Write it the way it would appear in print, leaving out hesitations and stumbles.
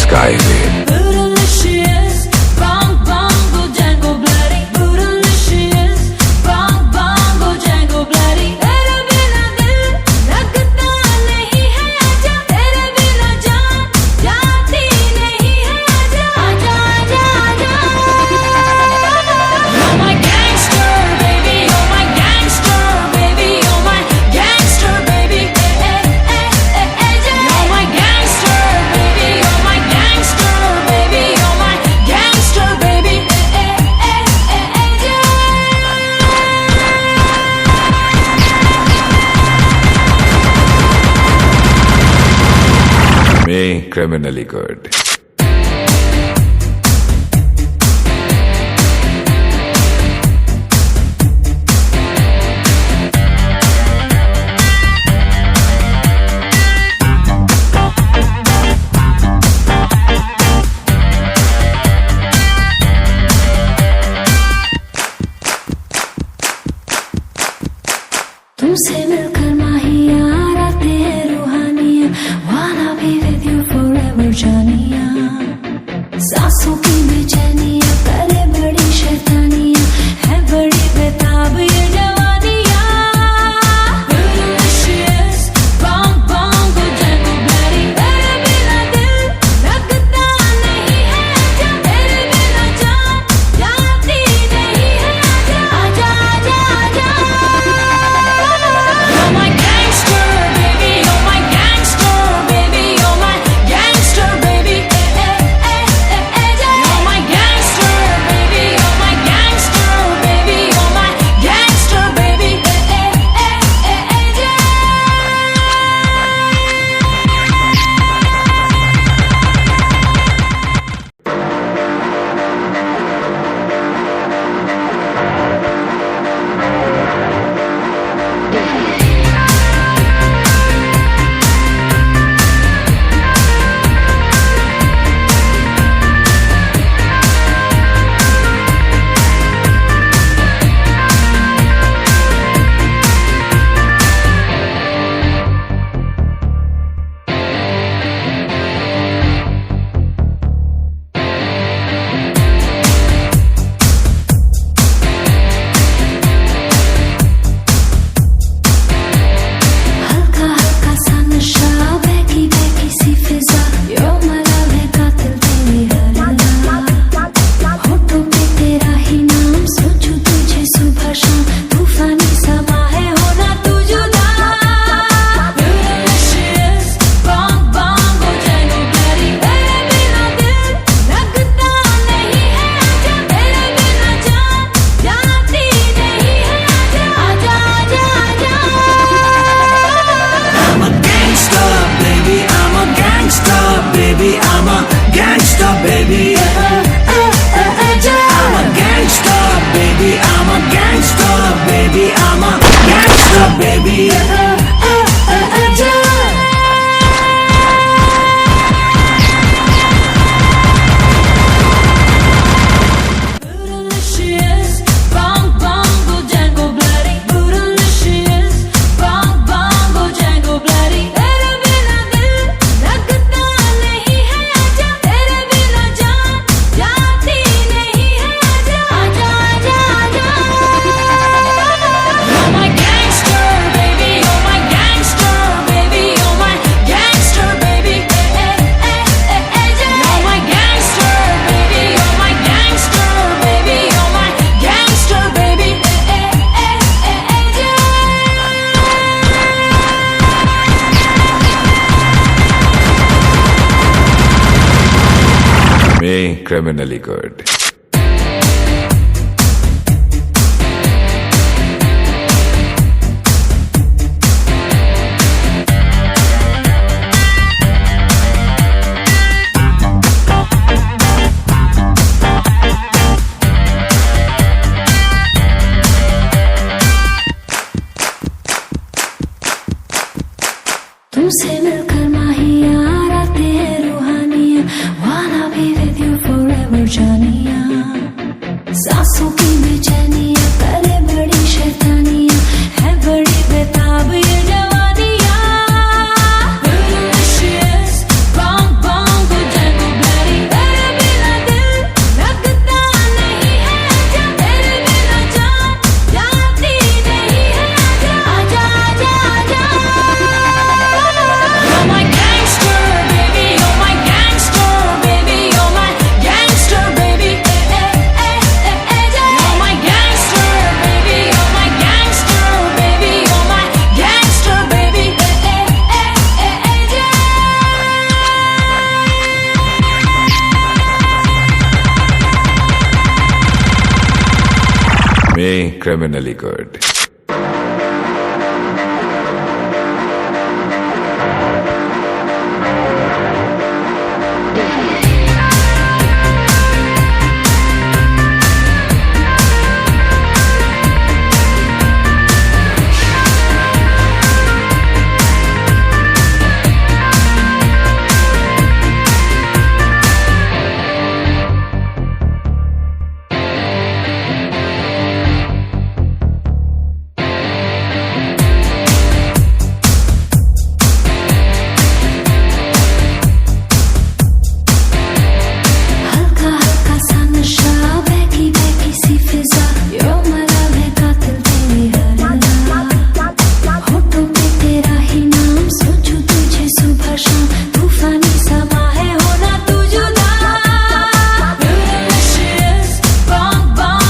skyway. Bootylicious, bong bong go Django bloody. Bootylicious, bong bong go Django bloody. तेरे बिना दिल लगता नहीं है आजा, तेरे बिना जान जाती नहीं है आजा, आजा आजा आजा. You're my gangster baby, you're my gangster baby, you're my gangster baby. You're my gangster baby, you're my gangster baby, you're my gangster baby. Me, criminally good. तुमसे मिलकर माहिया आते हैं रूहानिया, wanna be with you forever जानिया. सांसों की बेचैनिया करे बड़ी शैतानिया, है बड़ी बेताब ये जवानिया. Bootylicious, bong bong go Django bloody. तेरे बिना दिल लगता नहीं है आजा, तेरे बिना जान जाती नहीं है आजा, आजा आजा आजा. You're my gangster baby, you're my gangster baby, you're my gangster baby. You're my gangster baby, you're my gangster baby, you're my gangster baby. हल्का हल्का सा नशा, बहकी बहकी सी फिजा, You're my love है कातिल तेरी हर अदा. होठों पे तेरा ही नाम, सोचूं तुझे सुबह शाम, तूफानी समा है होना तू जुदा. Bootylicious, bong bong go Django bloody. तेरे बिना दिल लगता नहीं है आजा, तेरे बिना जान जाती नहीं है आजा, आजा आजा आजा. I'm a gangster, baby. I'm a gangster, baby. I'm a gangster, baby. I'm a gangster, baby. I'm a gangster, baby. I'm a gangster, baby. Bootylicious, bong bong go Django bloody. Bootylicious, bong bong go Django bloody. तेरे बिना दिल लगता नहीं है आजा, तेरे बिना जान जाती नहीं है आजा, आजा आजा आजा. You're my gangster baby, you're my gangster baby, you're my gangster baby. You're my gangster baby, you're my gangster baby, you're my gangster baby. Me, criminally good. तुमसे मिलकर माहिया आते हैं रूहानिया, wanna be with you forever जानिया. सांसों की बेचैनिया करे बड़ी शैतानिया, है बड़ी बेताब ये जवानिया. Bootylicious, bong bong go Django Me criminally good.